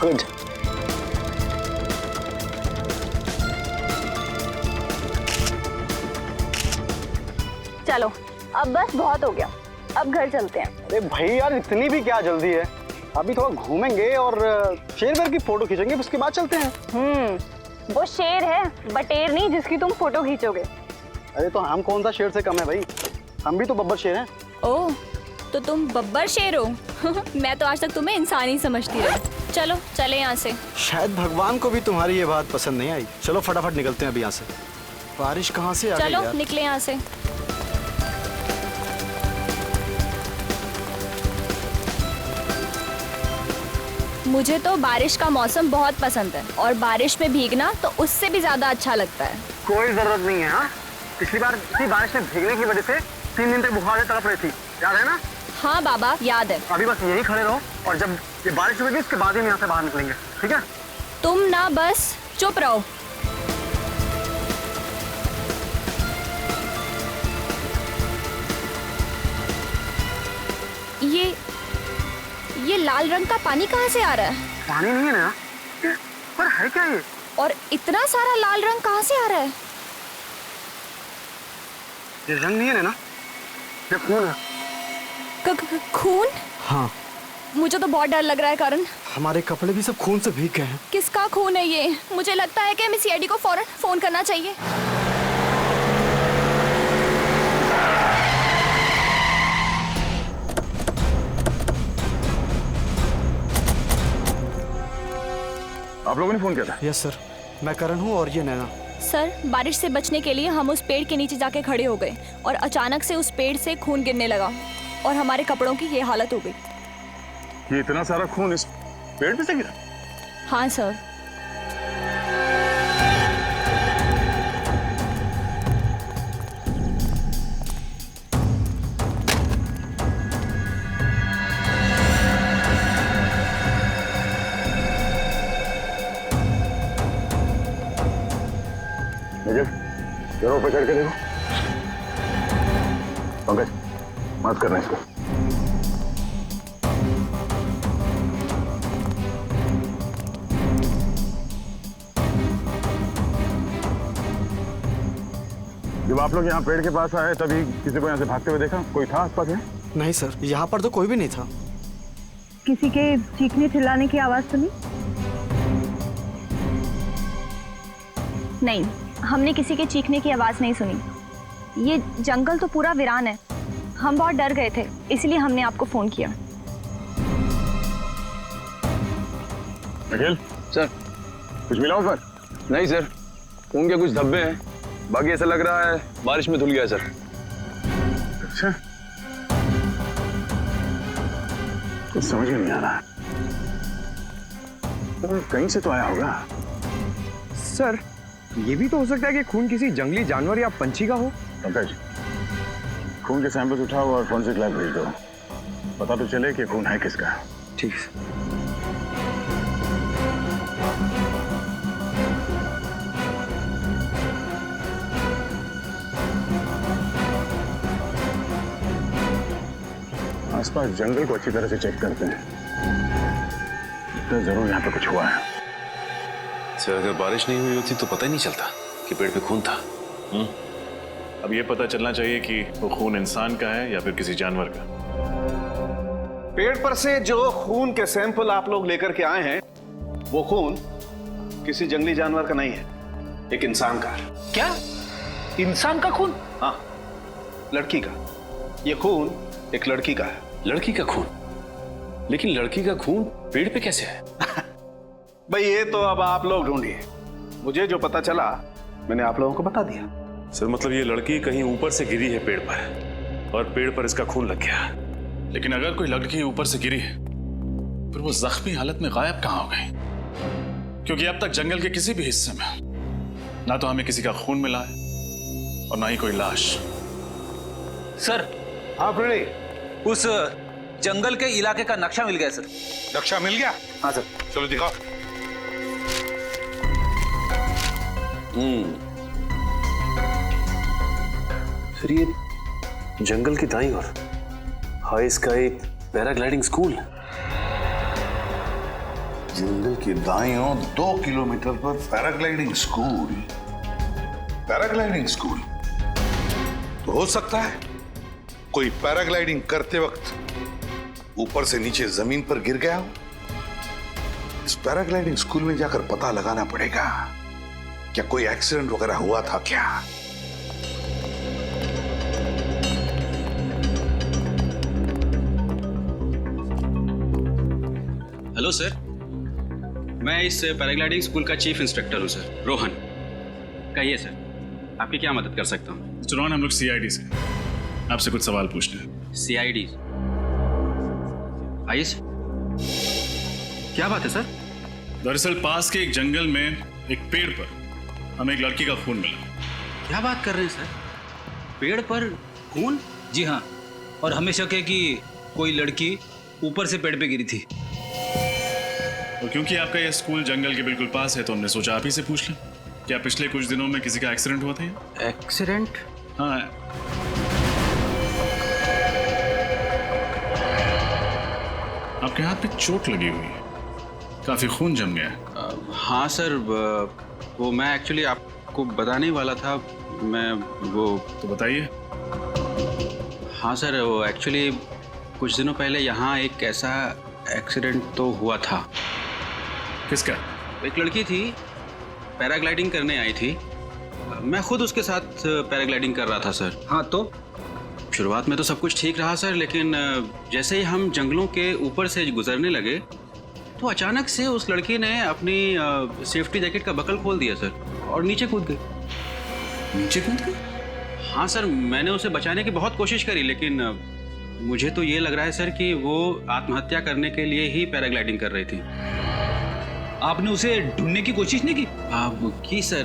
Good. चलो अब बस बहुत हो गया, अब घर चलते हैं। अरे भाई यार, इतनी भी क्या जल्दी है? अभी थोड़ा घूमेंगे और शेर वेर की फोटो खींचेंगे, उसके बाद चलते हैं। वो शेर है, बटेर नहीं जिसकी तुम फोटो खींचोगे। अरे तो हम कौन सा शेर से कम है भाई? हम भी तो बब्बर शेर हैं। ओह, तो तुम बब्बर शेर हो? मैं तो आज तक तुम्हें इंसान ही समझती रही। चलो चले यहाँ से। शायद भगवान को भी तुम्हारी ये बात पसंद नहीं आई। चलो फटाफट निकलते हैं अब यहाँ से। बारिश कहाँ से आ गई चलो यार? निकले यहाँ से। मुझे तो बारिश का मौसम बहुत पसंद है और बारिश में भीगना तो उससे भी ज्यादा अच्छा लगता है। कोई जरूरत नहीं है। हाँ, पिछली बार इसी बारिश में भीगने की वजह से 3 दिन तक बुखार से तड़प रही थी, याद है ना? हाँ बाबा, याद है। अभी बस यही खड़े रहो और जब ये बारिश होगी उसके बाद ही हम यहाँ से बाहर निकलेंगे, ठीक है? तुम ना बस चुप रहो। ये लाल रंग का पानी कहाँ से आ रहा है? पानी नहीं है ना, पर है क्या ये? और इतना सारा लाल रंग कहाँ से आ रहा है? ये रंग नहीं है ना, ये खून है। खून? हाँ, मुझे तो बहुत डर लग रहा है करण। हमारे कपड़े भी सब खून से भीग गए हैं। किसका खून है ये? मुझे लगता है कि हमें सीआईडी को फौरन फोन करना चाहिए। आप लोगों ने फोन किया था? यस सर, मैं करण हूँ और ये नैना। सर, बारिश से बचने के लिए हम उस पेड़ के नीचे जाके खड़े हो गए और अचानक से उस पेड़ से खून गिरने लगा और हमारे कपड़ों की ये हालत हो गई। ये इतना सारा खून इस पेड़ पे से गिरा? हाँ सर। जरा ऊपर चढ़ के देखो। पंकज, मत करना इसको। जब आप लोग यहाँ पेड़ के पास आए तभी किसी को यहाँ से भागते हुए देखा? कोई था आसपास में? नहीं सर, यहाँ पर तो कोई भी नहीं था। किसी के चीखने चिल्लाने की आवाज सुनी? नहीं, हमने किसी के चीखने की आवाज नहीं सुनी। ये जंगल तो पूरा वीरान है। हम बहुत डर गए थे, इसलिए हमने आपको फोन किया। अखिल सर। कुछ मिला ऊपर? नहीं सर, खून के कुछ धब्बे हैं, बाकी ऐसा लग रहा है बारिश में धुल गया सर। अच्छा, कुछ समझ में नहीं आ रहा। तो कहीं से तो आया होगा। सर, ये भी तो हो सकता है कि खून किसी जंगली जानवर या पंछी का हो। पंकज, खून के सैंपल्स उठाओ और फोरेंसिक लैब भेज दो। पता तो चले कि खून है किसका। ठीक है। आसपास जंगल को अच्छी तरह से चेक करते हैं, तो जरूर यहाँ पे कुछ हुआ है। सर, अगर बारिश नहीं हुई होती तो पता ही नहीं चलता कि पेड़ पे खून था। अब ये पता चलना चाहिए कि वो खून इंसान का है या फिर किसी जानवर का। पेड़ पर से जो खून के सैंपल आप लोग लेकर के आए हैं, वो खून किसी जंगली जानवर का नहीं है, एक इंसान का है। क्या? इंसान का खून? हाँ, लड़की का। ये खून एक लड़की का है। लड़की का खून? लेकिन लड़की का खून पेड़ पे कैसे है? भाई ये तो अब आप लोग ढूंढिए। मुझे जो पता चला मैंने आप लोगों को बता दिया। सर, मतलब ये लड़की कहीं ऊपर से गिरी है पेड़ पर और पेड़ पर इसका खून लग गया। लेकिन अगर कोई लड़की ऊपर से गिरी है फिर वो जख्मी हालत में गायब कहाँ हो गई? क्योंकि अब तक जंगल के किसी भी हिस्से में ना तो हमें किसी का खून मिला है और ना ही कोई लाश। सर, हाँ प्रणय, उस जंगल के इलाके का नक्शा मिल गया सर। नक्शा मिल गया? हाँ सर। चलो दिखाओ। फिर ये जंगल की दाईं ओर हाई स्काई पैराग्लाइडिंग स्कूल, जंगल के दाएं ओर 2 किलोमीटर पर पैराग्लाइडिंग स्कूल। पैराग्लाइडिंग स्कूल तो हो सकता है कोई पैराग्लाइडिंग करते वक्त ऊपर से नीचे जमीन पर गिर गया हो। इस पैराग्लाइडिंग स्कूल में जाकर पता लगाना पड़ेगा क्या कोई एक्सीडेंट वगैरह हुआ था क्या। हेलो सर, मैं इस पैराग्लाइडिंग स्कूल का चीफ इंस्ट्रक्टर हूँ सर, रोहन। कहिए सर, आपकी क्या मदद कर सकता हूँ? मिस्टर रोहन, हम लोग सीआईडी से आपसे कुछ सवाल पूछने हैं। सीआईडी? आइए सर, क्या बात है सर? दरअसल पास के एक जंगल में एक पेड़ पर हमें एक लड़की का खून मिला। क्या बात कर रहे हैं सर? पेड़ पर खून? जी हाँ, और हमें शक है कि कोई लड़की ऊपर से पेड़ पे गिरी थी। और क्योंकि आपका यह स्कूल जंगल के बिल्कुल पास है तो हमने सोचा आप ही से पूछ लें, क्या पिछले कुछ दिनों में किसी का एक्सीडेंट हुआ था? एक्सीडेंट? हाँ। आपके हाथ पे चोट लगी हुई है, काफी खून जम गया है। हाँ सर, वो मैं एक्चुअली आपको बताने ही वाला था। मैं वो तो बताइए। हाँ सर, वो एक्चुअली कुछ दिनों पहले यहाँ एक ऐसा एक्सीडेंट तो हुआ था। किसका? एक लड़की थी, पैराग्लाइडिंग करने आई थी। मैं खुद उसके साथ पैराग्लाइडिंग कर रहा था सर। हाँ, तो शुरुआत में तो सब कुछ ठीक रहा सर, लेकिन जैसे ही हम जंगलों के ऊपर से गुजरने लगे तो अचानक से उस लड़की ने अपनी सेफ्टी जैकेट का बकल खोल दिया सर और नीचे कूद गई। नीचे कूद गई? हाँ सर, मैंने उसे बचाने की बहुत कोशिश करी, लेकिन मुझे तो ये लग रहा है सर कि वो आत्महत्या करने के लिए ही पैराग्लाइडिंग कर रही थी। आपने उसे ढूंढने की कोशिश नहीं की? की सर,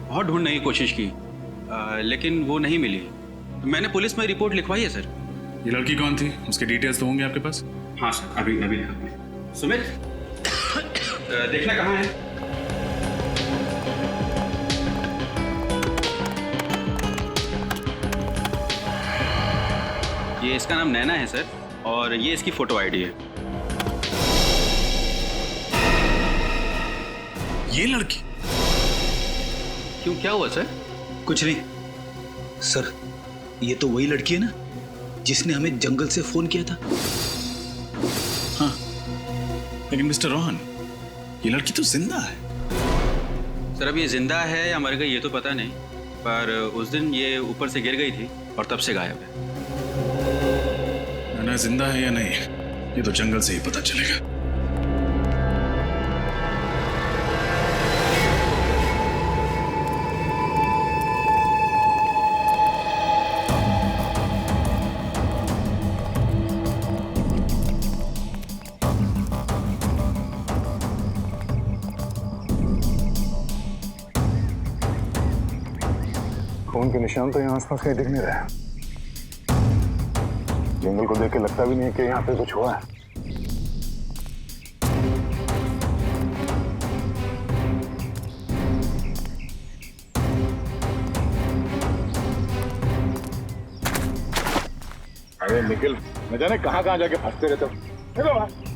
बहुत ढूंढने की कोशिश की, लेकिन वो नहीं मिली। मैंने पुलिस में रिपोर्ट लिखवाई है सर। ये लड़की कौन थी? उसके डिटेल्स तो होंगे आपके पास? हाँ सर, अभी सुमित, देखना कहाँ है? ये इसका नाम नैना है सर, और ये इसकी फोटो आईडी है। ये लड़की? क्यों, क्या हुआ सर? कुछ नहीं सर, ये तो वही लड़की है ना जिसने हमें जंगल से फोन किया था। हाँ, लेकिन मिस्टर रोहन, ये लड़की तो जिंदा है। सर, अब ये जिंदा है या मर गई ये तो पता नहीं, पर उस दिन ये ऊपर से गिर गई थी और तब से गायब है। ना जिंदा है या नहीं, ये तो जंगल से ही पता चलेगा। खून के निशान तो यहाँ आसपास कहीं दिख नहीं रहे। जंगल को देख के लगता भी नहीं कि यहाँ पे कुछ हुआ है। अरे निखिल, न जाने कहाँ कहाँ जाके फंसते रहते हो। चलो बाहर।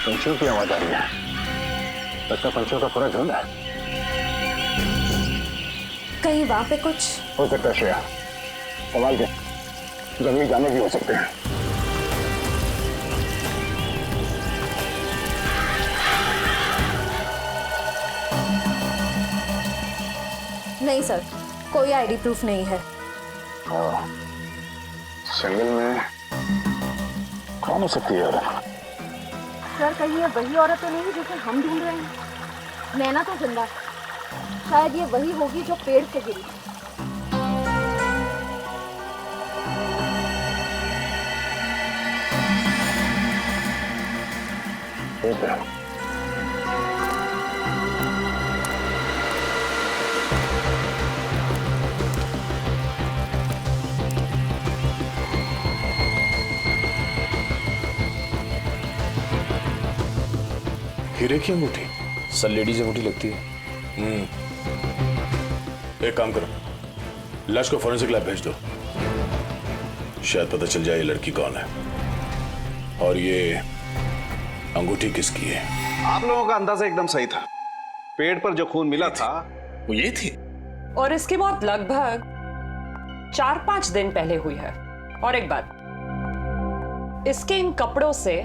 पंछियों की आवाज आ रही है। लगता पंछियों का पूरा झुंड है। कहीं वहां पे कुछ हो सकता है श्रेया, सवाल के जंगली जानवर भी हो सकते हैं। नहीं सर, कोई आईडी प्रूफ नहीं है। जंगल में कौन हो सकती है औरत? सर, कहीं ये वही औरत तो नहीं जिसे हम ढूंढ रहे हैं? नैना तो जिंदा, शायद ये वही होगी जो पेड़ से गिरी। ओके। हीरे की अंगूठी? सर लेडीज अंगूठी लगती है। एक काम करो, लाश को फोरेंसिक लैब भेज दो, शायद पता चल जाए ये लड़की कौन है और ये अंगूठी किसकी है। आप लोगों का अंदाजा एकदम सही था। पेड़ पर जो खून मिला था वो ये थी। और इसकी मौत लगभग 4-5 दिन पहले हुई है। और एक बात, इसके इन कपड़ों से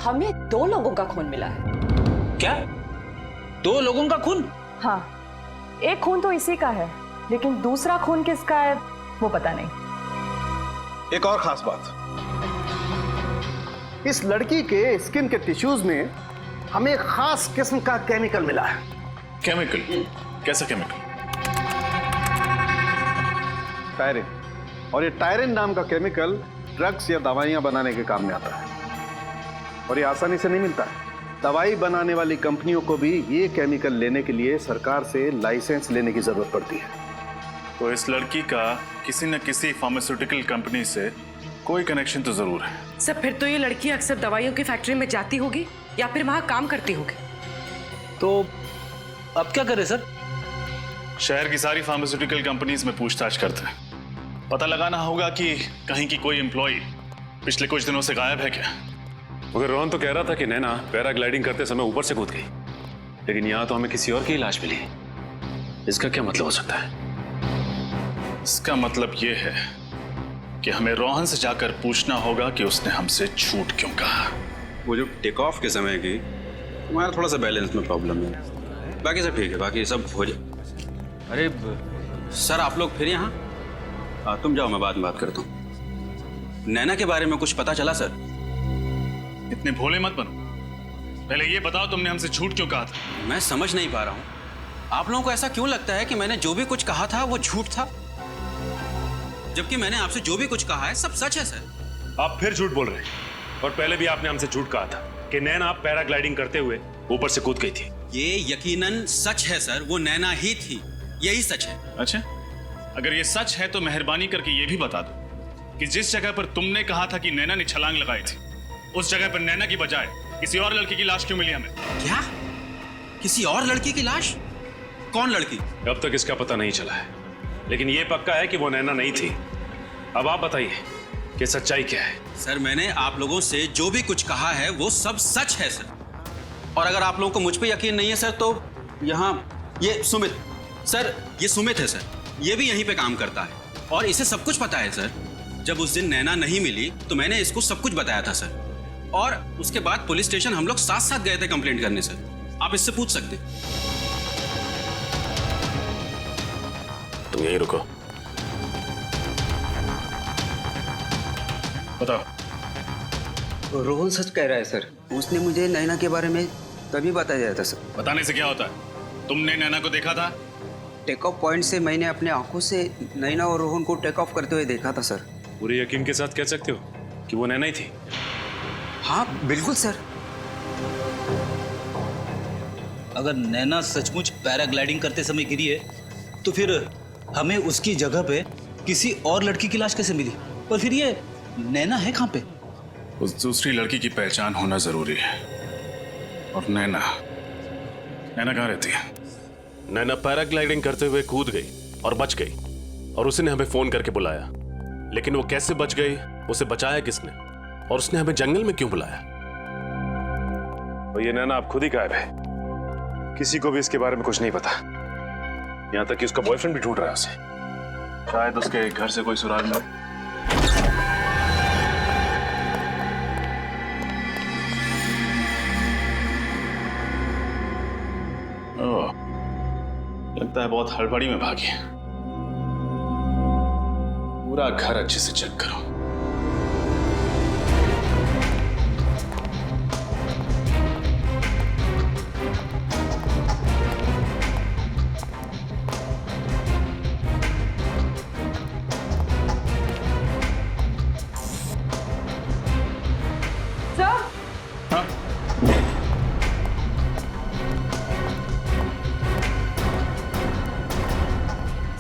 हमें 2 लोगों का खून मिला है। क्या? 2 लोगों का खून? हाँ, एक खून तो इसी का है, लेकिन दूसरा खून किसका है वो पता नहीं। एक और खास बात, इस लड़की के स्किन के टिश्यूज में हमें एक खास किस्म का केमिकल मिला है। केमिकल? कैसा केमिकल? टायरिन। और ये टायरिन नाम का केमिकल ड्रग्स या दवाइयां बनाने के काम में आता है, और ये आसानी से नहीं मिलता है। दवाई बनाने वाली कंपनियों को भी ये केमिकल लेने के लिए सरकार से लाइसेंस लेने की जरूरत पड़ती है। तो इस लड़की का किसी न किसी फार्मास्यूटिकल कंपनी से कोई कनेक्शन तो जरूर है। सर, फिर तो ये लड़की अक्सर दवाइयों की फैक्ट्री में जाती होगी या फिर वहां काम करती होगी। तो अब क्या करें सर? शहर की सारी फार्मास्यूटिकल कंपनीज में पूछताछ करते हैं। पता लगाना होगा कि कहीं की कोई एम्प्लॉय पिछले कुछ दिनों से गायब है क्या। मगर रोहन तो कह रहा था कि नैना पैराग्लाइडिंग करते समय ऊपर से कूद गई, लेकिन यहाँ तो हमें किसी और की लाश मिली। इसका क्या मतलब हो सकता है? इसका मतलब यह है कि हमें रोहन से जाकर पूछना होगा कि उसने हमसे झूठ क्यों कहा। वो जो टेक ऑफ के समय की, हमारा थोड़ा सा बैलेंस में प्रॉब्लम है, बाकी सब ठीक है, बाकी सब हो जाए। अरे सर, आप लोग फिर यहाँ? तुम जाओ, मैं बाद में बात करता हूँ। नैना के बारे में कुछ पता चला सर? इतने भोले मत बनो, पहले ये बताओ तुमने हमसे झूठ क्यों कहा था। मैं समझ नहीं पा रहा हूँ, आप लोगों को ऐसा क्यों लगता है कि मैंने जो भी कुछ कहा था वो झूठ था, जबकि मैंने आपसे जो भी कुछ कहा है सब सच है सर। आप फिर झूठ बोल रहे हैं, और पहले भी आपने हमसे झूठ कहा था कि नैना पैराग्लाइडिंग करते हुए ऊपर से कूद गई थी। ये यकीनन सच है सर, वो नैना ही थी, यही सच है। अच्छा, अगर ये सच है तो मेहरबानी करके ये भी बता दो कि जिस जगह पर तुमने कहा था कि नैना ने छलांग लगाई थी, उस जगह पर नैना की बजाय किसी और लड़की की लाश क्यों मिली हमें? क्या? किसी और लड़की की लाश? कौन लड़की? अब तक इसका पता नहीं चला है, लेकिन ये पक्का है कि वो नैना नहीं थी। अब आप बताइए कि सच्चाई क्या है। सर, मैंने आप लोगों से जो भी कुछ कहा है वो सब सच है सर। और अगर आप लोगों को मुझ पे यकीन नहीं है सर, तो यहाँ ये सुमित सर, ये सुमित है सर, ये भी यहीं पे काम करता है और इसे सब कुछ पता है सर। जब उस दिन नैना नहीं मिली तो मैंने इसको सब कुछ बताया था सर, और उसके बाद पुलिस स्टेशन हम लोग साथ साथ गए थे कंप्लेंट करने सर। आप इससे पूछ सकते। तुम यहीं रुको, बताओ। रोहन सच कह रहा है सर, उसने मुझे नैना के बारे में तभी बताया था सर। बताने से क्या होता है? तुमने नैना को देखा था? टेक ऑफ पॉइंट से मैंने अपने आंखों से नैना और रोहन को टेक ऑफ करते हुए देखा था सर। पूरे यकीन के साथ कह सकते हो कि वो नैना ही थी? हाँ बिल्कुल सर। अगर नैना सचमुच पैराग्लाइडिंग करते समय गिरी है तो फिर हमें उसकी जगह पे किसी और लड़की की लाश कैसे मिली? और फिर ये नैना है कहाँ पे? उस दूसरी लड़की की पहचान होना जरूरी है। और नैना कहाँ रहती है? नैना पैराग्लाइडिंग करते हुए कूद गई और बच गई, और उसने हमें फोन करके बुलाया। लेकिन वो कैसे बच गई, उसे बचाया किसने, और उसने हमें जंगल में क्यों बुलाया? और ये नैना अब खुद ही गायब है, किसी को भी इसके बारे में कुछ नहीं पता, यहाँ तक कि उसका बॉयफ्रेंड भी ढूंढ रहा है उसे। शायद उसके घर से कोई सुराग मिले। ओह, लगता है बहुत हड़बड़ी में भागी। पूरा घर अच्छे से चेक करो।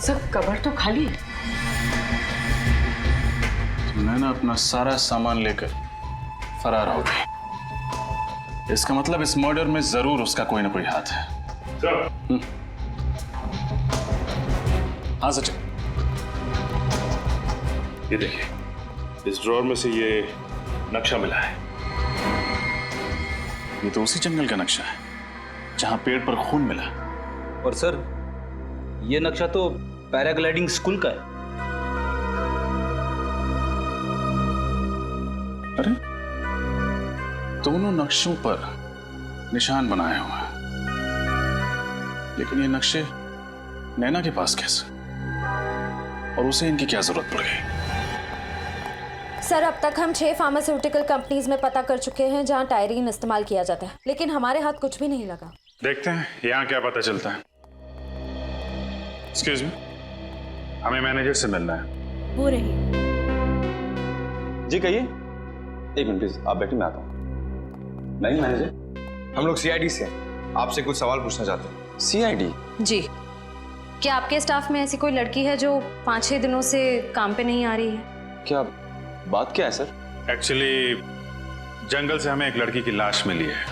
सब कबर तो खाली है। तो नैना अपना सारा सामान लेकर फरार हो गई। इसका मतलब इस मर्डर में जरूर उसका कोई ना कोई हाथ है। हाँ सचिन, ये देखिए, इस ड्रॉर में से ये नक्शा मिला है। ये तो उसी जंगल का नक्शा है जहां पेड़ पर खून मिला। और सर, ये नक्शा तो पैराग्लाइडिंग स्कूल का है। अरे, दोनों नक्शों पर निशान बनाए हुए हैं, लेकिन ये नक्शे नैना के पास कैसे, और उसे इनकी क्या जरूरत पड़ गई? सर, अब तक हम 6 फार्मास्यूटिकल कंपनीज में पता कर चुके हैं जहां टायरीन इस्तेमाल किया जाता है, लेकिन हमारे हाथ कुछ भी नहीं लगा। देखते हैं यहाँ क्या पता चलता है। एक्सक्यूज मी, हमें मैनेजर से मिलना है। वो रही। जी कहिए। एक मिनट प्लीज, आप बैठिए, मैं आता हूँ। नहीं मैनेजर, हम लोग सीआईडी से हैं, आपसे कुछ सवाल पूछना चाहते हैं। सीआईडी? जी। क्या आपके स्टाफ में ऐसी कोई लड़की है जो 5-6 दिनों से काम पे नहीं आ रही है? क्या बात क्या है सर? एक्चुअली जंगल से हमें एक लड़की की लाश मिली है,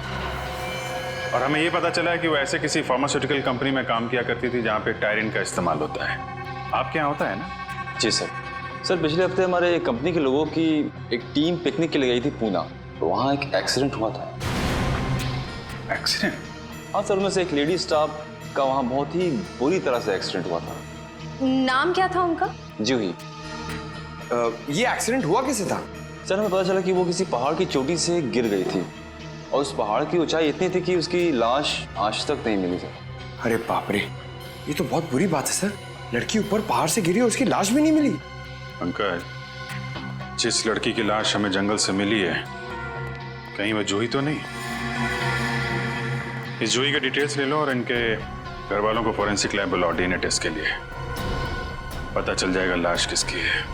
और हमें ये पता चला है कि वो ऐसे किसी फार्मास्यूटिकल कंपनी में काम किया करती थी जहाँ पे टायरिन का इस्तेमाल होता है। आपके यहाँ होता है ना? जी सर। सर, पिछले हफ्ते हमारे कंपनी के लोगों की एक टीम पिकनिक के लिए गई थी पूना, तो वहाँ एक एक्सीडेंट हुआ था। एक्सीडेंट? हाँ सर, उनमें से एक लेडी स्टाफ का वहाँ बहुत ही बुरी तरह से एक्सीडेंट हुआ था। नाम क्या था उनका? जूही। ये एक्सीडेंट हुआ कैसे था? सर, हमें पता चला कि वो किसी पहाड़ की चोटी से गिर गई थी, और उस पहाड़ की ऊंचाई इतनी थी कि उसकी लाश आज तक नहीं मिली सर। अरे बाप रे, ये तो बहुत बुरी बात है सर। लड़की ऊपर पहाड़ से गिरी और उसकी लाश भी नहीं मिली। पंकज, जिस लड़की की लाश हमें जंगल से मिली है, कहीं वो जूही तो नहीं? इस जूही के डिटेल्स ले लो और इनके घर वालों को फॉरेंसिक लैब बुलाओ डीएनए टेस्ट के लिए। पता चल जाएगा लाश किसकी है।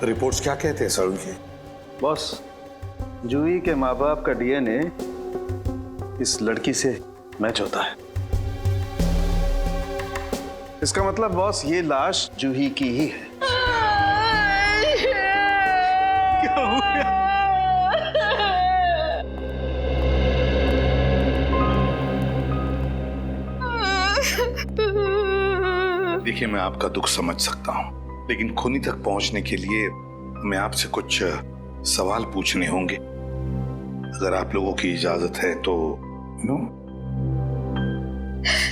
रिपोर्ट्स क्या कहते हैं सर उनके? बॉस, जूही के माँ बाप का डीएनए इस लड़की से मैच होता है। इसका मतलब बॉस, ये लाश जूही की ही है। क्या हो गया? देखिए, मैं आपका दुख समझ सकता हूँ, लेकिन खूनी तक पहुंचने के लिए हमें आपसे कुछ सवाल पूछने होंगे। अगर आप लोगों की इजाजत है तो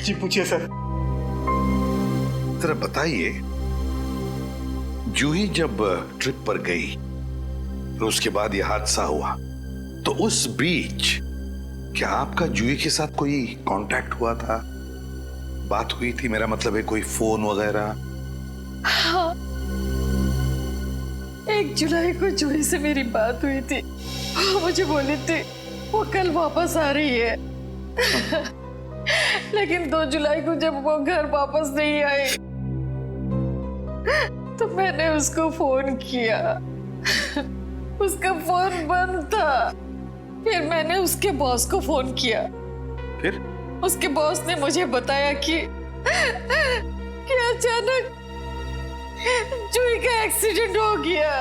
जी पूछिए सर। जरा बताइए, जूही जब ट्रिप पर गई और उसके बाद यह हादसा हुआ, तो उस बीच क्या आपका जूही के साथ कोई कांटेक्ट हुआ था? बात हुई थी, मेरा मतलब है कोई फोन वगैरह? हाँ, 1 जुलाई को जूही से मेरी बात हुई थी। वो मुझे बोली थी वो कल वापस आ रही है। लेकिन 2 जुलाई को जब वो घर वापस नहीं आई, तो मैंने उसको फोन किया। उसका फोन बंद था। फिर मैंने उसके बॉस को फोन किया। फिर उसके बॉस ने मुझे बताया कि अचानक जूही का एक्सीडेंट हो गया।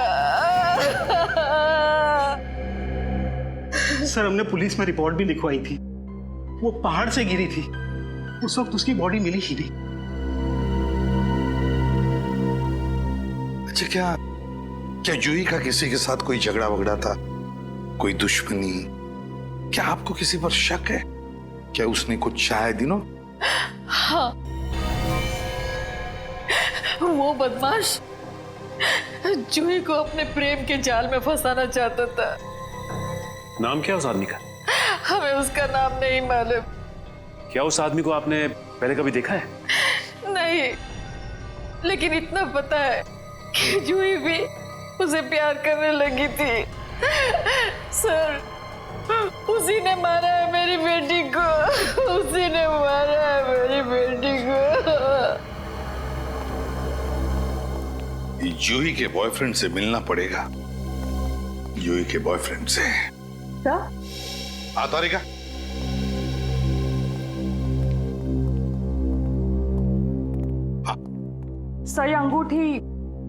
सर, हमने पुलिस में रिपोर्ट भी लिखवाई थी। वो पहाड़ से गिरी थी, उस वक्त उसकी बॉडी मिली ही नहीं। अच्छा, क्या जूही का किसी के साथ कोई झगड़ा वगड़ा था, कोई दुश्मनी? क्या आपको किसी पर शक है? क्या उसने कुछ चाहे दिनों? हाँ, वो बदमाश जूही को अपने प्रेम के जाल में फंसाना चाहता था। नाम क्या उस आदमी का? हमें उसका नाम नहीं मालूम। क्या उस आदमी को आपने पहले कभी देखा है? नहीं, लेकिन इतना पता है कि जूही भी उसे प्यार करने लगी थी। सर, उसी ने मारा है मेरी बेटी को। उसी ने मारा है मेरी बेटी को। जूही के बॉयफ्रेंड से मिलना पड़ेगा। जूही के बॉयफ्रेंड से। क्या? तारिका, सर ये अंगूठी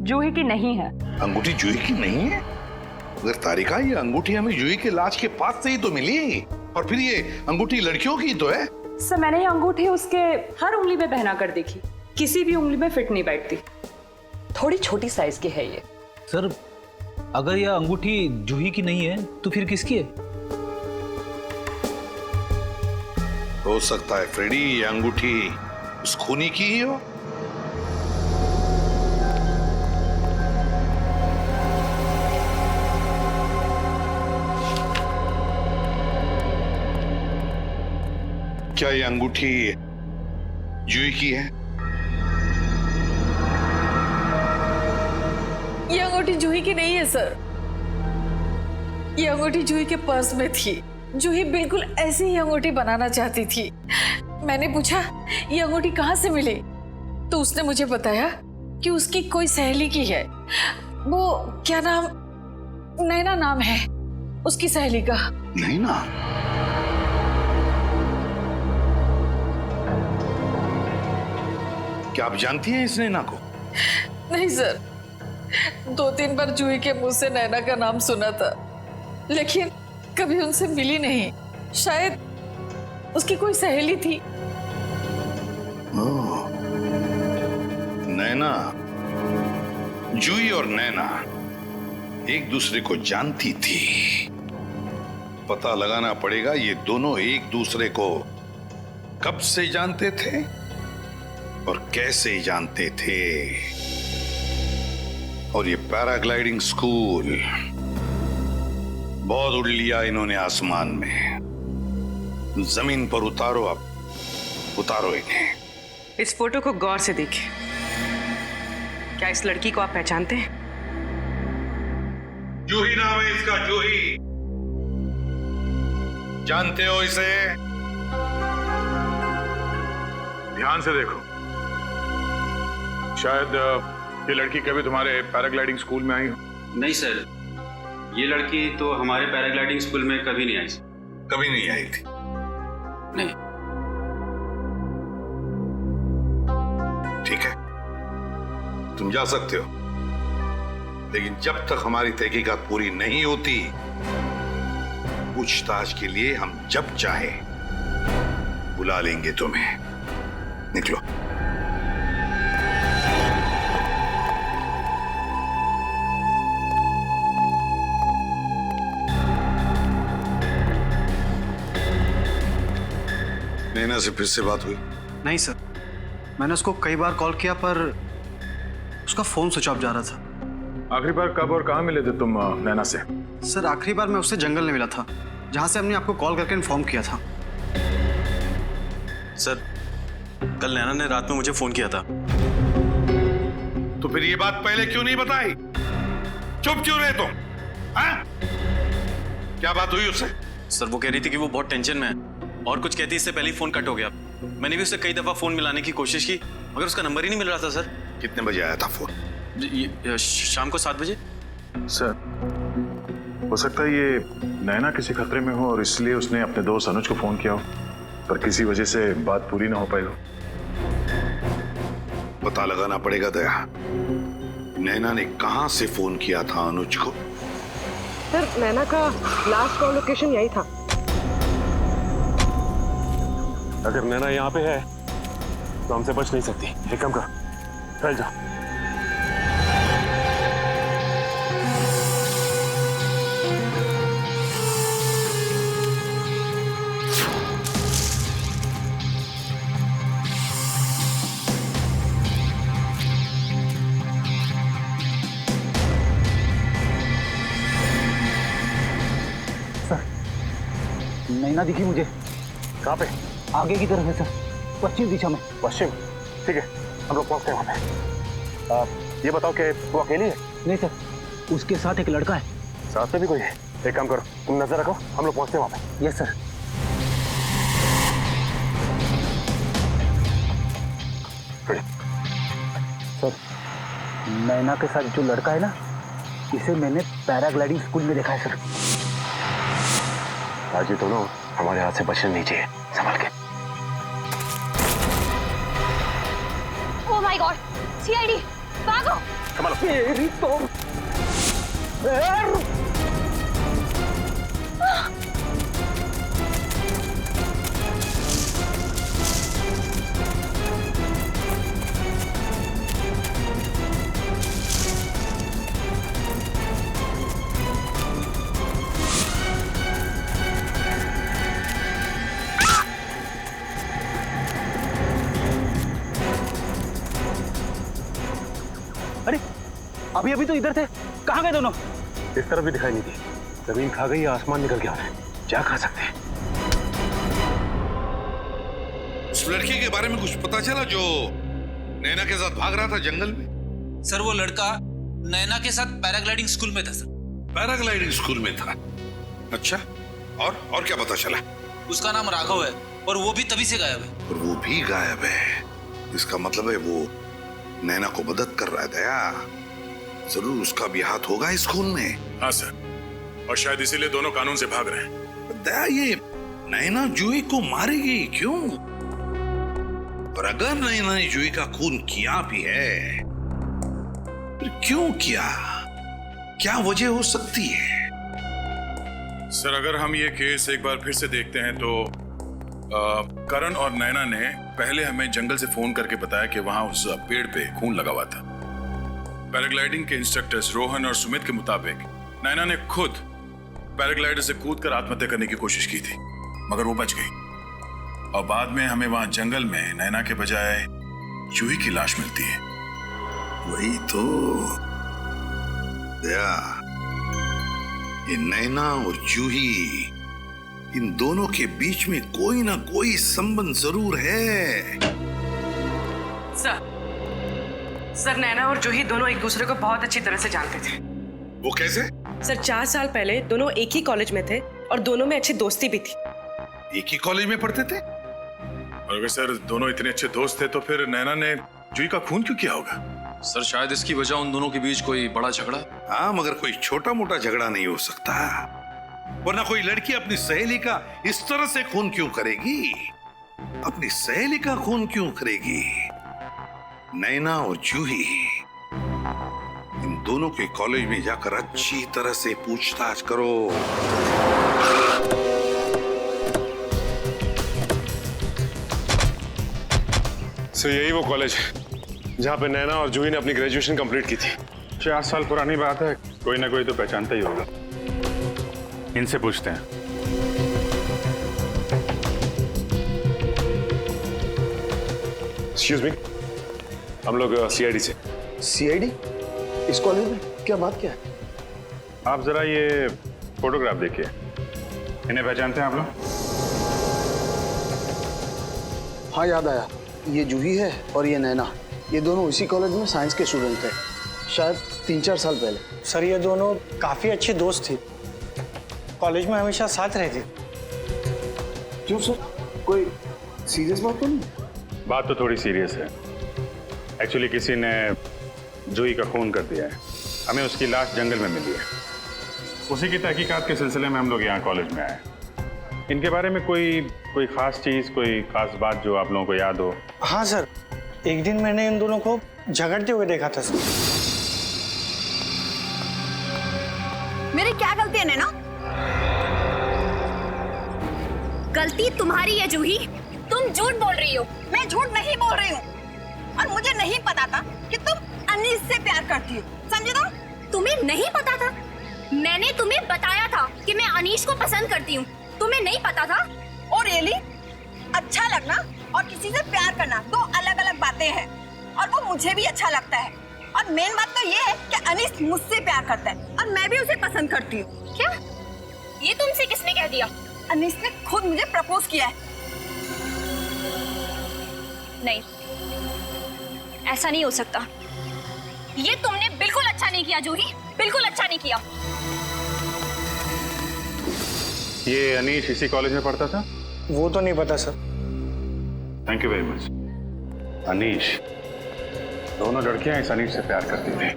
जूही की नहीं है। अंगूठी जूही की नहीं है? अगर तारिका, ये अंगूठी हमें जूही के लाश के पास से ही तो मिली, और फिर ये अंगूठी लड़कियों की तो है। सर मैंने ये अंगूठी उसके हर उंगली में पहना कर देखी, किसी भी उंगली में फिट नहीं बैठती। थोड़ी छोटी साइज की है ये। सर अगर यह अंगूठी जूही की नहीं है तो फिर किसकी है? हो सकता है फ्रेडी, ये अंगूठी उस खूनी की ही हो। क्या ये अंगूठी जूही की है? ये अंगूठी जूही की नहीं है सर। ये अंगूठी जूही के पर्स में थी। जूही बिल्कुल ऐसी ही अंगूठी बनाना चाहती थी। मैंने पूछा ये अंगूठी कहाँ से मिली, तो उसने मुझे बताया कि उसकी कोई सहेली की है। वो क्या नाम, नैना नाम है उसकी सहेली का। नैना? क्या आप जानती हैं इस नैना को? नहीं सर, 2-3 बार जूही के मुंह से नैना का नाम सुना था, लेकिन कभी उनसे मिली नहीं। शायद उसकी कोई सहेली थी। ओह, नैना, जूही और नैना एक दूसरे को जानती थी। पता लगाना पड़ेगा ये दोनों एक दूसरे को कब से जानते थे और कैसे जानते थे। और ये पैराग्लाइडिंग स्कूल, बहुत उड़ लिया इन्होंने आसमान में। जमीन पर उतारो, अब उतारो इन्हें। इस फोटो को गौर से देखिए। क्या इस लड़की को आप पहचानते हैं? जूही नाम है इसका, जूही। जानते हो इसे? ध्यान से देखो, शायद ये लड़की कभी तुम्हारे पैराग्लाइडिंग स्कूल में आई हो। नहीं सर, ये लड़की तो हमारे पैराग्लाइडिंग स्कूल में कभी नहीं आई। कभी नहीं आई थी? नहीं। ठीक है, तुम जा सकते हो, लेकिन जब तक हमारी तहकीकात पूरी नहीं होती, पूछताछ के लिए हम जब चाहे बुला लेंगे तुम्हें। निकलो। नैना से फिर से बात हुई? नहीं सर, मैंने उसको कई बार कॉल किया पर उसका फोन स्विच ऑफ जा रहा था। आखिरी बार कब और कहाँ मिले थे तुम नैना से? सर आखिरी बार मैं उससे जंगल में मिला था, जहां से हमने आपको कॉल करके इन्फॉर्म किया था। सर कल नैना ने रात में मुझे फोन किया था। तो फिर ये बात पहले क्यों नहीं बताई? चुप क्यों रहे तुम? हाँ? क्या बात हुई उससे? सर वो कह रही थी कि वो बहुत टेंशन में है और कुछ कहती इससे पहले ही फोन कट हो गया। मैंने भी उससे कई दफा फोन मिलाने की कोशिश की मगर उसका नंबर ही नहीं मिल रहा था। सर कितने बजे आया था फोन? शाम को 7 बजे। सर हो सकता है ये नैना किसी खतरे में हो और इसलिए उसने अपने दोस्त अनुज को फोन किया हो, पर किसी वजह से बात पूरी ना हो पाई हो। पता लगाना पड़ेगा दया, नैना ने कहां से फोन किया था अनुज को। सर नैना का लास्ट कॉल लोकेशन यही था। अगर नैना यहाँ पे है तो हमसे बच नहीं सकती। एक काम कर, फैल जा। नैना दिखी मुझे। कहाँ पे? आगे की तरफ है सर, पश्चिम दिशा में। पश्चिम? ठीक है, हम लोग पहुंचते हैं वहां पे। ये बताओ कि वो अकेली है? नहीं सर, उसके साथ एक लड़का है। साथ में भी कोई है? एक काम करो, तुम नजर रखो, हम लोग पहुंचते हैं वहां पे। Yes sir. सर नैना के साथ जो लड़का है ना, इसे मैंने पैराग्लाइडिंग स्कूल में देखा है सर। आज ये दोनों हमारे हाथ से बचने नहीं चाहिए, संभाल के। ओह माय गॉड, सीआईडी, भागो। मेरी तो अभी अभी तो इधर थे, कहाँ गए दोनों? इस तरफ भी दिखाई नहीं दी। जमीन खा गई या आसमान निकल के आ रहा है, क्या खा सकते हैं? उस लड़की के बारे में कुछ पता चला जो नैना के साथ भाग रहा था जंगल में? सर वो लड़का नैना के साथ पैराग्लाइडिंग स्कूल में था सर। पैराग्लाइडिंग स्कूल में था? अच्छा, और क्या पता चला? उसका नाम राघव है और वो भी तभी से गायब है। और वो भी गायब है, इसका मतलब है वो नैना को मदद कर रहा है। दया, जरूर उसका भी हाथ होगा इस खून में। हाँ सर, और शायद इसीलिए दोनों कानून से भाग रहे हैं। दया, ये नैना जूही को मारेगी क्यों? और अगर नैना ने जूही का खून किया भी है, फिर क्यों किया? क्या वजह हो सकती है? सर अगर हम ये केस एक बार फिर से देखते हैं तो करण और नैना ने पहले हमें जंगल से फोन करके बताया कि वहां उस पेड़ पे खून लगा हुआ था। पैराग्लाइडिंग के इंस्ट्रक्टर्स रोहन और सुमित के मुताबिक नैना ने खुद पैराग्लाइडर से कूदकर आत्महत्या करने की कोशिश की थी, मगर वो बच गई। और बाद में हमें वहां जंगल में नैना के बजाय जूही की लाश मिलती है। वही तो दया, ये नैना और जूही, इन दोनों के बीच में कोई ना कोई संबंध जरूर है। सर नैना और जूही दोनों एक दूसरे को बहुत अच्छी तरह से जानते थे। वो कैसे? सर 4 साल पहले दोनों एक ही कॉलेज में थे और दोनों में अच्छी दोस्ती भी थी। एक ही कॉलेज में पढ़ते थे? और अगर सर दोनों इतने अच्छे दोस्त थे तो फिर नैना ने जूही का खून क्यों किया होगा? सर शायद इसकी वजह उन दोनों के बीच कोई बड़ा झगड़ा। हाँ, मगर कोई छोटा मोटा झगड़ा नहीं हो सकता, वरना कोई लड़की अपनी सहेली का इस तरह से खून क्यों करेगी? अपनी सहेली का खून क्यों करेगी? नैना और जूही, इन दोनों के कॉलेज में जाकर अच्छी तरह से पूछताछ करो। सर यही वो कॉलेज है जहाँ पे नैना और जूही ने अपनी ग्रेजुएशन कंप्लीट की थी। 4 साल पुरानी बात है, कोई ना कोई तो पहचानता ही होगा। इनसे पूछते हैं। एक्सक्यूज मी, हम लोग सीआईडी से। सीआईडी? इस कॉलेज में क्या बात क्या है? आप जरा ये फोटोग्राफ देखिए, इन्हें पहचानते हैं आप लोग? हाँ याद आया, ये जूही है और ये नैना। ये दोनों इसी कॉलेज में साइंस के स्टूडेंट थे, शायद 3-4 साल पहले। सर ये दोनों काफी अच्छी दोस्त थी, कॉलेज में हमेशा साथ रहती। क्यों सर, कोई सीरियस बात तो नहीं? बात तो थोड़ी सीरियस है। एक्चुअली किसी ने जूही का खून कर दिया है, हमें उसकी लाश जंगल में मिली है। उसी की तहकीकात के सिलसिले में हम लोग यहाँ कॉलेज में आए। इनके बारे में कोई खास चीज, कोई खास बात जो आप लोगों को याद हो? हाँ सर, एक दिन मैंने इन दोनों को झगड़ते हुए देखा था सर। मेरी क्या गलती है नैना? गलती तुम्हारी है जूही, तुम झूठ बोल रही हो। मैं झूठ नहीं बोल रही हूँ, और मुझे नहीं पता था कि तुम अनीस से प्यार करती हो, समझे तुम? तुम्हें नहीं पता था? मैंने तुम्हें बताया था कि मैं अनीश को पसंद करती हूँ, तुम्हें नहीं पता था? और रियली, अच्छा लगना और किसी से प्यार करना दो अलग अलग बातें हैं, और वो मुझे भी अच्छा लगता है। और मेन बात तो ये है कि अनीस मुझसे प्यार करता है और मैं भी उसे पसंद करती हूँ। क्या ये तुमसे किसने कह दिया? अनीस ने खुद मुझे प्रपोज किया है। नहीं, ऐसा नहीं हो सकता। ये तुमने बिल्कुल अच्छा नहीं किया जूही, बिल्कुल अच्छा नहीं किया। ये अनीश इसी कॉलेज में पढ़ता था? वो तो नहीं पता sir. Thank you very much. Anish, दोनों लड़कियां इस अनीश से प्यार करती थी।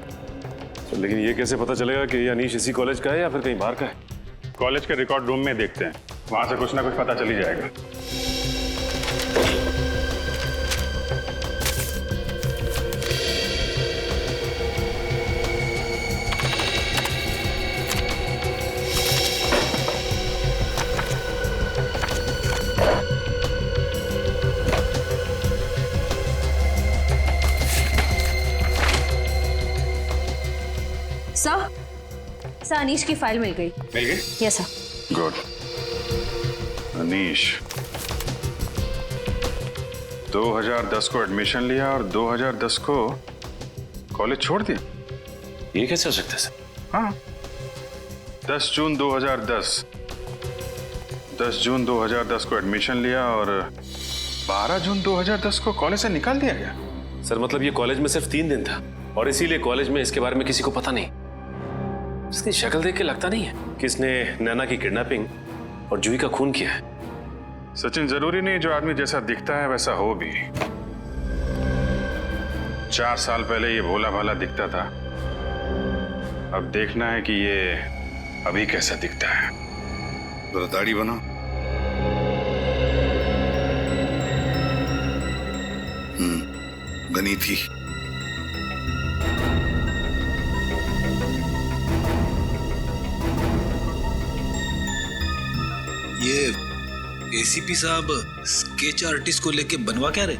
लेकिन ये कैसे पता चलेगा कि ये अनीश इसी कॉलेज का है या फिर कहीं बाहर का है? कॉलेज के रिकॉर्ड रूम में देखते हैं, वहां से कुछ ना कुछ पता चल ही जाएगा। सर अनीश की फाइल मिल गई। मिल गई? Yes sir. गुड। अनीश 2010 को एडमिशन लिया और 2010 को कॉलेज छोड़ दिया। ये कैसे हो सकता है सर? हाँ, 10 जून 2010 को एडमिशन लिया और 12 जून 2010 को कॉलेज से निकाल दिया गया। सर मतलब ये कॉलेज में सिर्फ 3 दिन था और इसीलिए कॉलेज में इसके बारे में किसी को पता नहीं। इसकी शक्ल देख के लगता नहीं है कि इसने नैना की किडनैपिंग और जूही का खून किया है। सचिन, जरूरी नहीं जो आदमी जैसा दिखता है वैसा हो भी। 4 साल पहले ये भोला भाला दिखता था, अब देखना है कि ये अभी कैसा दिखता है। जरा दाढ़ी बना। गनी थी। ये एसीपी साहब स्केच आर्टिस्ट को लेके बनवा क्या रहे?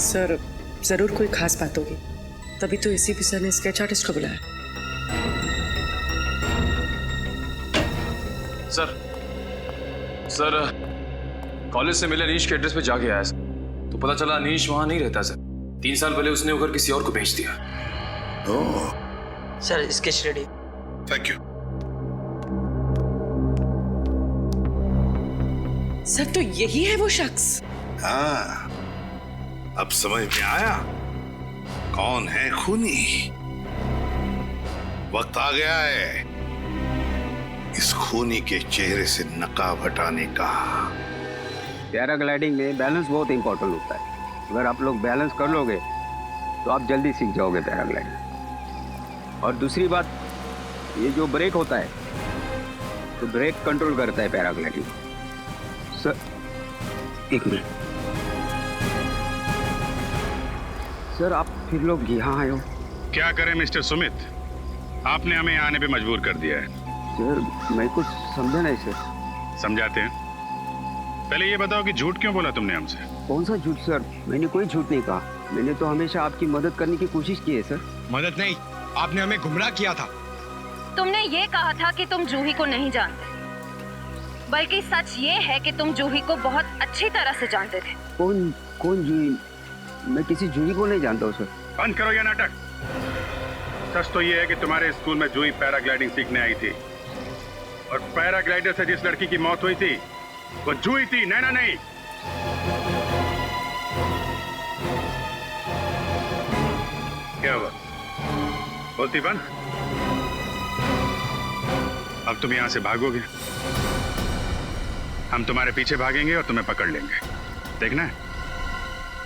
सर जरूर कोई खास बात होगी, तभी तो एसीपी सर ने स्केच आर्टिस्ट को बुलाया। सर कॉलेज से मिले अनीश के एड्रेस पे जाके आया सर, तो पता चला अनीश वहां नहीं रहता सर। 3 साल पहले उसने होकर किसी और को भेज दिया। Oh, sir sketch ready. Thank you. Sir तो यही है वो शख्स। हाँ, अब समझ में आया कौन है खूनी। वक्त आ गया है इस खूनी के चेहरे से नकाब हटाने का। पैराग्लाइडिंग में बैलेंस बहुत इंपॉर्टेंट होता है। अगर आप लोग बैलेंस कर लोगे तो आप जल्दी सीख जाओगे पैराग्लाइडिंग। और दूसरी बात, ये जो ब्रेक होता है तो ब्रेक कंट्रोल करता है पैराग्लाइडिंग। Sir 1 minute. सर आप फिर लोग यहाँ आए हो? क्या करें मिस्टर सुमित, आपने हमें आने पे मजबूर कर दिया है। सर मैं कुछ समझा नहीं सर। समझाते हैं। पहले ये बताओ कि झूठ क्यों बोला तुमने हमसे? कौन सा झूठ सर? मैंने कोई झूठ नहीं कहा। मैंने तो हमेशा आपकी मदद करने की कोशिश की है सर। मदद नहीं, आपने हमें गुमराह किया था। तुमने ये कहा था कि तुम जूही को नहीं जानते, बल्कि सच ये है कि तुम जूही को बहुत अच्छी तरह से जानते थे। कौन जूही? मैं किसी जूही को नहीं जानता हूँ सर। बंद करो ये नाटक। सच तो ये है कि तुम्हारे स्कूल में जूही पैराग्लाइडिंग सीखने आई थी और पैराग्लाइडर से जिस लड़की की मौत हुई थी वो जूही थी, नैना नहीं। क्या हुआ? बोलती बंद। अब तुम यहां से भागोगे, हम तुम्हारे पीछे भागेंगे और तुम्हें पकड़ लेंगे। देखना है?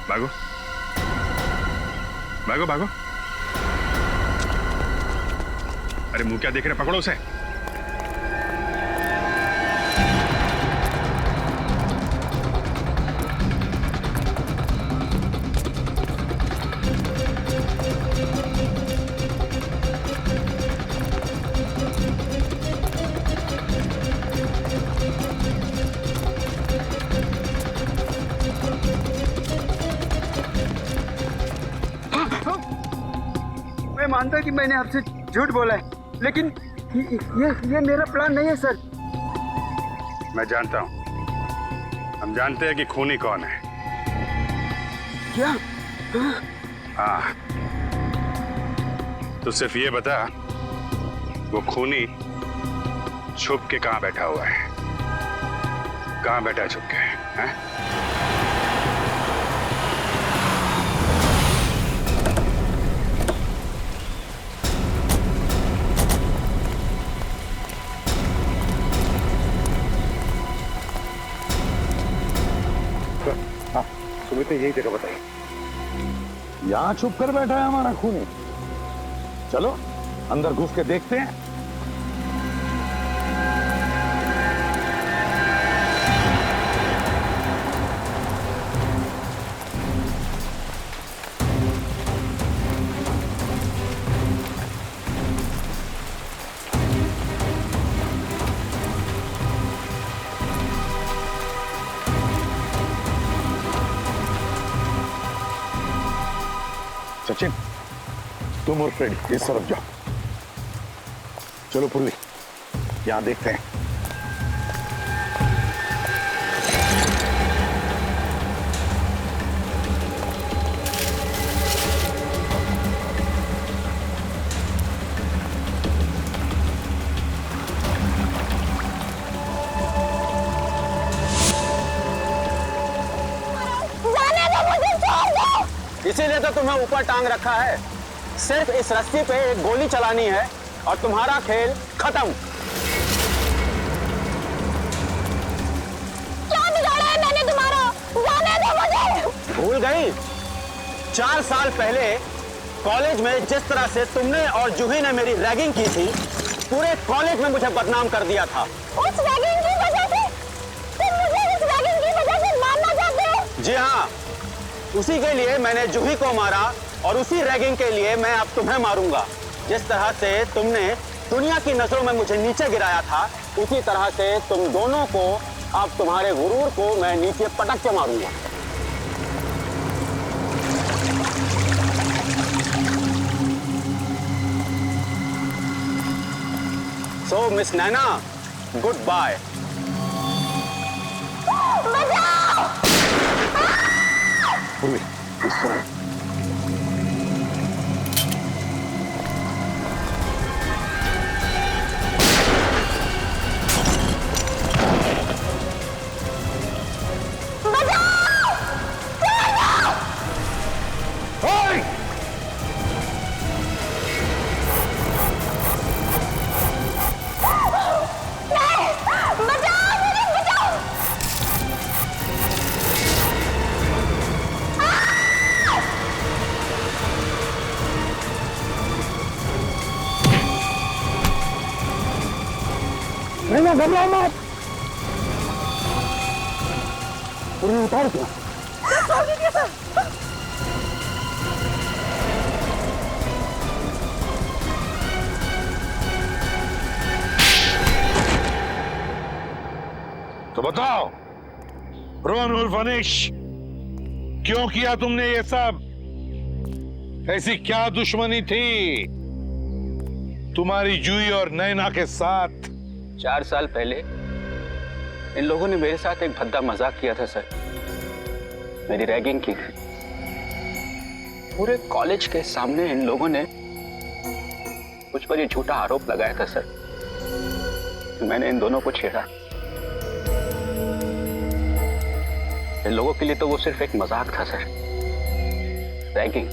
भागो भागो भागो। अरे मुंह क्या देख रहे, पकड़ो उसे। मैं मानता कि मैंने आपसे झूठ बोला है, लेकिन ये मेरा प्लान नहीं है सर। मैं जानता हूं, हम जानते हैं कि खूनी कौन है। क्या? हाँ, तो सिर्फ ये बता वो खूनी छुप के कहां बैठा हुआ है? कहां बैठा है छुप के? हैं? सुमित ने यही जगह बताई। यहाँ छुप कर बैठा है हमारा खूनी। चलो अंदर घुस के देखते हैं। सचिन, तुम और फ्रेडी इस तरफ जाओ। चलो पुरली, यहां देखते हैं। इसीलिए तो तुम्हें ऊपर टांग रखा है। सिर्फ इस रस्सी पे एक गोली चलानी है और तुम्हारा खेल खत्म। क्या बिगाड़ा है मैंने तुम्हारा? जाने दो मुझे। भूल गई? 4 साल पहले कॉलेज में जिस तरह से तुमने और जूही ने मेरी रैगिंग की थी, पूरे कॉलेज में मुझे बदनाम कर दिया था। उस रैगिंग की वजह से तुम मुझे इस रैगिंग की वजह से मारना चाहते हो? जी हाँ, उसी के लिए मैंने जूही को मारा और उसी रैगिंग के लिए मैं अब तुम्हें मारूंगा। जिस तरह से तुमने दुनिया की नजरों में मुझे नीचे गिराया था, उसी तरह से तुम दोनों को, अब तुम्हारे गुरूर को मैं नीचे पटक के मारूंगा। सो मिस नैना, गुड बाय। इस तरह घबराओ मत। उन्हें उतार दो। तो बताओ रोहन उर्फ अनिश, क्यों किया तुमने ये सब? ऐसी क्या दुश्मनी थी तुम्हारी जूही और नैना के साथ? 4 साल पहले इन लोगों ने मेरे साथ एक भद्दा मजाक किया था सर। मेरी रैगिंग की थी। पूरे कॉलेज के सामने इन लोगों ने मुझ पर ये झूठा आरोप लगाया था सर कि मैंने इन दोनों को छेड़ा। इन लोगों के लिए तो वो सिर्फ एक मजाक था सर, रैगिंग।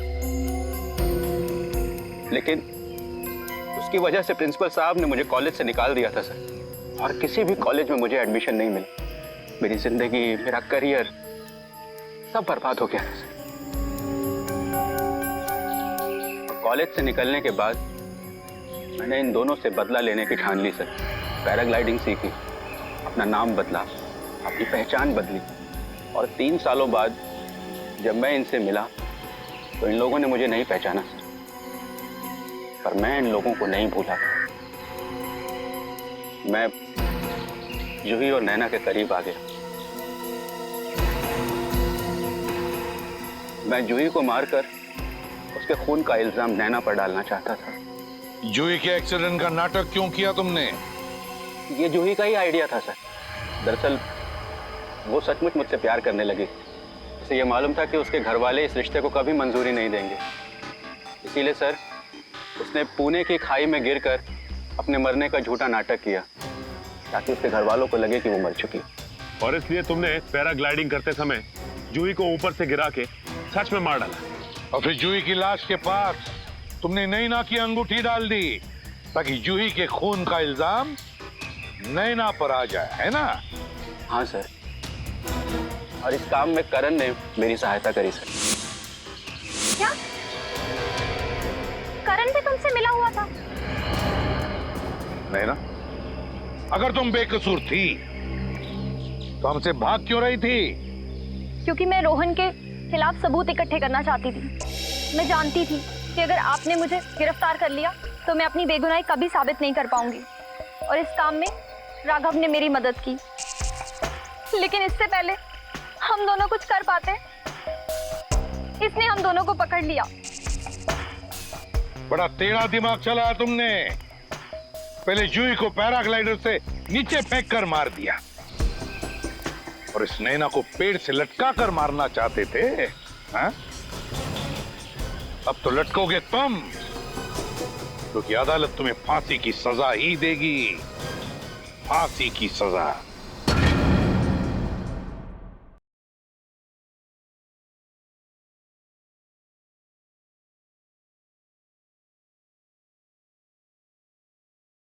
लेकिन उसकी वजह से प्रिंसिपल साहब ने मुझे कॉलेज से निकाल दिया था सर, और किसी भी कॉलेज में मुझे एडमिशन नहीं मिला। मेरी जिंदगी, मेरा करियर सब बर्बाद हो गया था सर। कॉलेज से निकलने के बाद मैंने इन दोनों से बदला लेने की ठान ली सर। पैराग्लाइडिंग सीखी, अपना नाम बदला, अपनी पहचान बदली, और 3 सालों बाद जब मैं इनसे मिला तो इन लोगों ने मुझे नहीं पहचाना सर, पर मैं इन लोगों को नहीं भूला। मैं जूही और नैना के करीब आ गया। मैं जूही को मारकर उसके खून का इल्जाम नैना पर डालना चाहता था। जूही के एक्सीडेंट का नाटक क्यों किया तुमने? ये जूही का ही आइडिया था सर। दरअसल वो सचमुच मुझसे प्यार करने लगी। उसे ये मालूम था कि उसके घर वाले इस रिश्ते को कभी मंजूरी नहीं देंगे। इसीलिए सर उसने पुणे की खाई में गिरकर अपने मरने का झूठा नाटक किया ताकि उसके घर वालों को लगे कि वो मर चुकी। और इसलिए तुमने पैराग्लाइडिंग करते समय जूही को ऊपर से गिरा के सच में मार डाला। और फिर जूही की लाश के पास तुमने नैना की अंगूठी डाल दी ताकि जूही के खून का इल्जाम नैना पर आ जाए, है ना? हाँ सर, और इस काम में करण ने मेरी सहायता करी सर। क्या? करण भी तुमसे मिला हुआ था? नैना, अगर तुम बेकसूर थी तो हमसे भाग क्यों रही थी? क्योंकि मैं रोहन के खिलाफ सबूत इकट्ठे करना चाहती थी। मैं जानती थी कि अगर आपने मुझे गिरफ्तार कर लिया तो मैं अपनी बेगुनाही कभी साबित नहीं कर पाऊंगी, और इस काम में राघव ने मेरी मदद की। लेकिन इससे पहले हम दोनों कुछ कर पाते, इसने हम दोनों को पकड़ लिया। बड़ा टेढ़ा दिमाग चलाया तुमने। पहले जूही को पैराग्लाइडर से नीचे फेंक कर मार दिया, और इस नैना को पेड़ से लटका कर मारना चाहते थे। हाँ? अब तो लटकोगे तुम, क्योंकि अदालत तुम्हें फांसी की सजा ही देगी। फांसी की सजा।